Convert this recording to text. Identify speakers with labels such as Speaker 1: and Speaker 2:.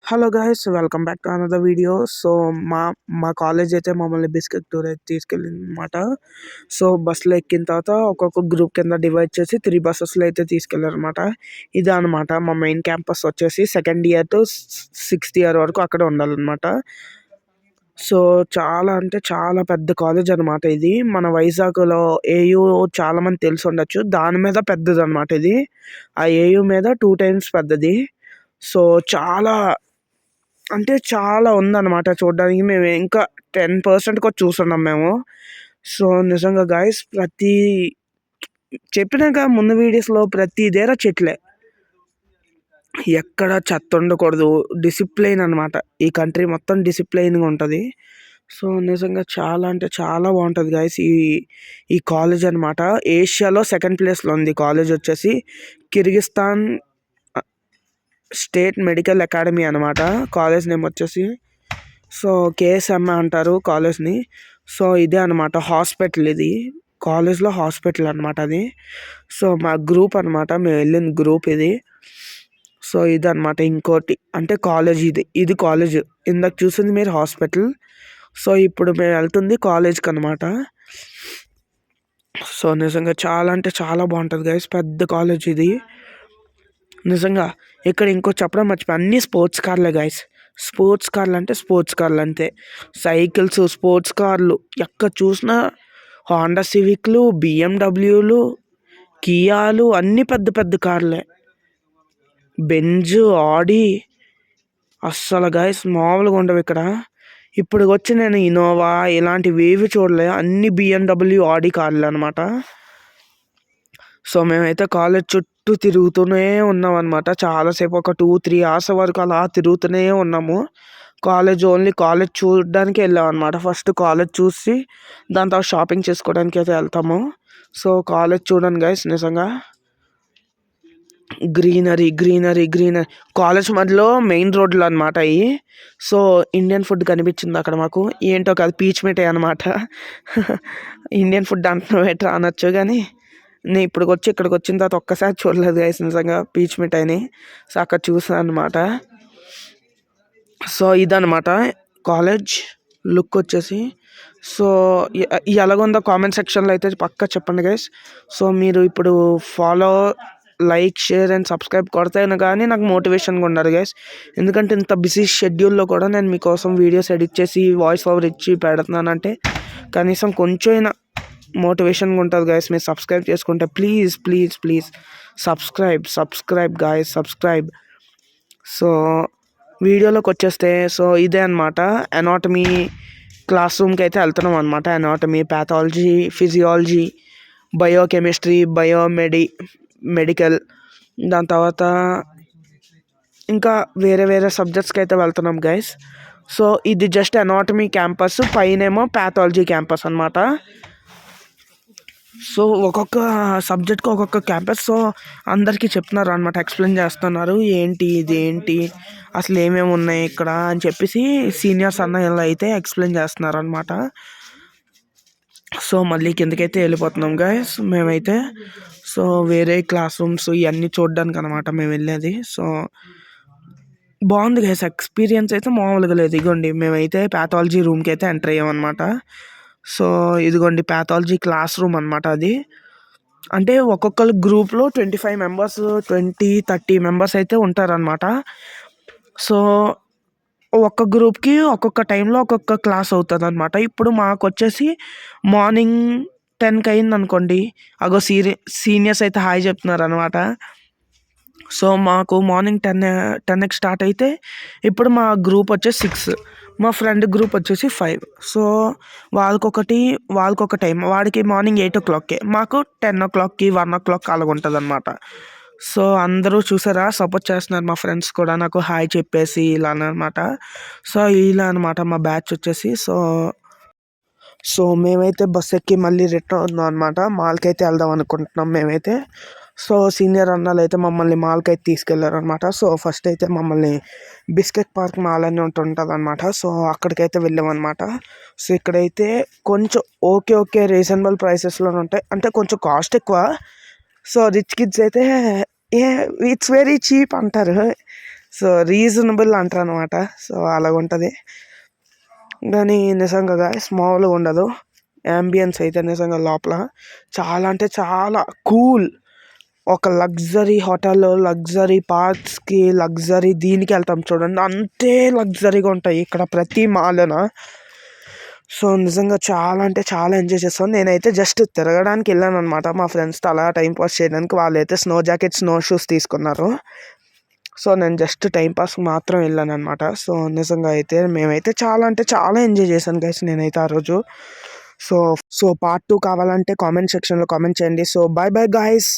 Speaker 1: Hello guys, welcome back to another video. So మా మా college అయితే మమ్మల్ని బిస్కెట్ టూర్ అయితే తీసుకెళ్ళింది అనమాట. సో బస్సులో ఎక్కిన తర్వాత ఒక్కొక్క గ్రూప్ కింద డివైడ్ చేసి 3 బస్సెస్లో అయితే తీసుకెళ్లారు అనమాట. ఇదే అనమాట మా మెయిన్ క్యాంపస్ వచ్చేసి second year to sixth year వరకు అక్కడే ఉండాలన్నమాట. సో చాలా అంటే చాలా పెద్ద కాలేజ్ అనమాట ఇది. మన వైజాగ్లో ఏయూ చాలా మంది తెలిసి ఉండొచ్చు, దాని మీద పెద్దది అనమాట ఇది. ఆ ఏయూ మీద 2 times పెద్దది. సో చాలా అంటే చాలా ఉందన్నమాట చూడడానికి. మేము ఇంకా 10% కూడా చూసున్నాం మేము. సో నిజంగా గాయస్, చెప్పినాక ముందు వీడియోస్లో ప్రతి దగ్గర చెట్లే, ఎక్కడ చెత్త ఉండకూడదు, డిసిప్లైన్ అనమాట. ఈ కంట్రీ మొత్తం డిసిప్లైన్గా ఉంటుంది. సో నిజంగా చాలా అంటే చాలా బాగుంటుంది గాయస్. ఈ కాలేజ్ అనమాట ఏషియాలో సెకండ్ ప్లేస్లో ఉంది. కాలేజ్ వచ్చేసి కిర్గిస్తాన్ స్టేట్ మెడికల్ అకాడమీ అనమాట కాలేజ్ నేమ్ వచ్చేసి. సో కేఎస్ఎం అంటారు కాలేజ్ని. సో ఇదే అనమాట హాస్పిటల్, ఇది కాలేజ్లో హాస్పిటల్ అనమాట అది. సో మా గ్రూప్ అనమాట, మేము వెళ్ళిన గ్రూప్ ఇది. సో ఇది అనమాట ఇంకోటి అంటే కాలేజ్, ఇది కాలేజ్. ఇందాక చూసింది మీరు హాస్పిటల్. సో ఇప్పుడు మేము వెళ్తుంది కాలేజ్కి అనమాట. సో నిజంగా చాలా అంటే చాలా బాగుంటుంది గైస్, పెద్ద కాలేజ్ ఇది నిజంగా. ఇక్కడ ఇంకో చెప్పడం మర్చిపోయి, అన్ని స్పోర్ట్స్ కార్లే గైస్. స్పోర్ట్స్ కార్లు అంటే స్పోర్ట్స్ కార్లు అంతే. సైకిల్స్, స్పోర్ట్స్ కార్లు ఎక్కడ చూసినా హోండా సివిక్లు, బిఎండబ్ల్యూలు, కియాలు, అన్నీ పెద్ద పెద్ద కార్లే. బెంజ్, ఆడి, అస్సలు గైస్ మామూలుగా ఉండవు ఇక్కడ. ఇప్పుడు వచ్చి నేను ఇన్నోవా ఇలాంటివి ఏవి చూడలే, అన్ని బిఎండబ్ల్యూ, ఆడి కార్లు అనమాట. సో మేమైతే కాలేజ్ చుట్టూ తిరుగుతూనే ఉన్నాం అనమాట. చాలాసేపు ఒక 2-3 hours వరకు అలా తిరుగుతూనే ఉన్నాము. ఓన్లీ కాలేజ్ చూడడానికి వెళ్ళాం అనమాట. ఫస్ట్ కాలేజ్ చూసి దాని తర్వాత షాపింగ్ చేసుకోవడానికి అయితే వెళ్తాము. సో కాలేజ్ చూడండి గైస్, నిజంగా గ్రీనరీ గ్రీనరీ గ్రీనరీ. కాలేజ్ మధ్యలో మెయిన్ రోడ్లు అనమాట అవి. సో ఇండియన్ ఫుడ్ కనిపించింది అక్కడ మాకు. ఏంటో కాదు, పీచ్ మిఠాయి అనమాట. ఇండియన్ ఫుడ్ అంటున్నావు ఎట్లా అనొచ్చు, కానీ నేను ఇక్కడికి వచ్చిన తర్వాత ఒక్కసారి చూడలేదు గైస్ నిజంగా పీచ్ మిఠాయిని. సో అక్కడ చూసాను అనమాట. సో ఇదనమాట కాలేజ్ లుక్ వచ్చేసి. సో ఎలాగుందో కామెంట్ సెక్షన్లో అయితే పక్కా చెప్పండి గైస్. సో మీరు ఇప్పుడు follow, like, share and subscribe కొడితేనే కానీ నాకు మోటివేషన్గా ఉండదు గైస్. ఎందుకంటే ఇంత బిజీ షెడ్యూల్లో కూడా నేను మీకోసం వీడియోస్ ఎడిట్ చేసి వాయిస్ ఓవర్ ఇచ్చి పెడుతున్నానంటే కనీసం కొంచెం మోటివేషన్గా ఉంటుంది గైస్. మీరు సబ్స్క్రైబ్ చేసుకుంటే please please please subscribe guys, subscribe. So వీడియోలోకి వచ్చేస్తే, సో ఇదే అనమాట అనాటమీ క్లాస్ రూమ్కి అయితే వెళ్తున్నాం అనమాట. Anatomy, pathology, physiology, biochemistry, medical, దాని తర్వాత ఇంకా వేరే వేరే సబ్జెక్ట్స్కి అయితే వెళ్తున్నాం గైస్. సో ఇది జస్ట్ అనాటమీ క్యాంపస్, పైనేమో ప్యాథాలజీ క్యాంపస్ అనమాట. సో ఒక్కొక్క సబ్జెక్ట్కి ఒక్కొక్క క్యాంపస్. సో అందరికీ చెప్తున్నారు అనమాట, ఎక్స్ప్లెయిన్ చేస్తున్నారు ఏంటి ఇది ఏంటి అసలు ఏమేమి ఉన్నాయి ఇక్కడ అని చెప్పేసి సీనియర్స్ అన్నయ్యలు అయితే ఎక్స్ప్లెయిన్ చేస్తున్నారు అనమాట. సో మళ్ళీ కిందకైతే వెళ్ళిపోతున్నాం గైస్ మేమైతే. సో వేరే క్లాస్ రూమ్స్ ఇవన్నీ చూడడానికి అనమాట మేము వెళ్ళేది. సో బాగుంది గైస్, ఎక్స్పీరియన్స్ అయితే మామూలుగా లేదు. ఇదిగోండి మేమైతే ప్యాథాలజీ రూమ్కి అయితే ఎంటర్ అయ్యామన్నమాట. సో ఇదిగోండి ప్యాథాలజీ క్లాస్ రూమ్ అనమాట అది. అంటే ఒక్కొక్కరు గ్రూప్లో 25 members, 20-30 members అయితే ఉంటారనమాట. సో ఒక్క గ్రూప్కి ఒక్కొక్క టైంలో ఒక్కొక్క క్లాస్ అవుతుంది అనమాట. ఇప్పుడు మాకు వచ్చేసి మార్నింగ్ 10కి అయింది అనుకోండి, అగో సీనియర్స్ అయితే హాయ్ చెప్తున్నారు అనమాట. సో మాకు మార్నింగ్ 10కి స్టార్ట్ అయితే ఇప్పుడు మా గ్రూప్ వచ్చేసి 6, మా ఫ్రెండ్ గ్రూప్ వచ్చేసి 5. సో వాళ్ళకొక టైం, వాడికి మార్నింగ్ 8 o'clockకే, మాకు 10 o'clockకి 1 o'clock అలాగ ఉంటుంది అనమాట. సో అందరూ చూసారా, సపోర్ట్ చేస్తున్నారు మా ఫ్రెండ్స్ కూడా నాకు హాయ్ చెప్పేసి ఇలా అనమాట. సో ఇలా అనమాట మా బ్యాచ్ వచ్చేసి. సో మేమైతే బస్ ఎక్కి మళ్ళీ రిటర్న్ అవుతున్నాం అనమాట. మాల్కి అయితే వెళ్దాం అనుకుంటున్నాం మేమైతే. సో సీనియర్ అన్నలు అయితే మమ్మల్ని మాల్కి అయితే తీసుకెళ్లారు అనమాట. సో ఫస్ట్ అయితే మమ్మల్ని బిస్కెట్ పార్క్ మాల్ అని ఉంటుంది అనమాట. సో అక్కడికైతే వెళ్ళామన్నమాట. సో ఇక్కడైతే కొంచెం ఓకే రీజనబుల్ ప్రైసెస్లో ఉంటాయి, అంటే కొంచెం కాస్ట్ ఎక్కువ. సో రిచ్ కిడ్స్ అయితే ఇట్స్ వెరీ చీప్ అంటారు. సో రీజనబుల్ అంటారు అనమాట. సో అలాగ ఉంటుంది. కానీ నిజంగా గాయస్ మామూలుగా ఉండదు. యాంబియన్స్ అయితే నిజంగా లోపల చాలా అంటే చాలా కూల్. ఒక లగ్జరీ హోటల్లో లగ్జరీ పార్క్స్కి లగ్జరీ దీనికి వెళ్తాం చూడండి, అంతే లగ్జరీగా ఉంటాయి ఇక్కడ ప్రతి మాల్న. సో నిజంగా చాలా అంటే చాలా ఎంజాయ్ చేస్తాను. నేనైతే జస్ట్ తిరగడానికి వెళ్ళాను అనమాట మా ఫ్రెండ్స్తో అలా టైంపాస్ చేయడానికి. వాళ్ళైతే స్నో జాకెట్ స్నో షూస్ తీసుకున్నారు. సో నేను జస్ట్ టైంపాస్ మాత్రం వెళ్ళాను అనమాట. సో నిజంగా అయితే మేమైతే చాలా అంటే చాలా ఎంజాయ్ చేశాను గైస్ నేనైతే ఆ రోజు. సో పార్ట్ 2 కావాలంటే కామెంట్ సెక్షన్లో కామెంట్ చేయండి. So bye bye guys.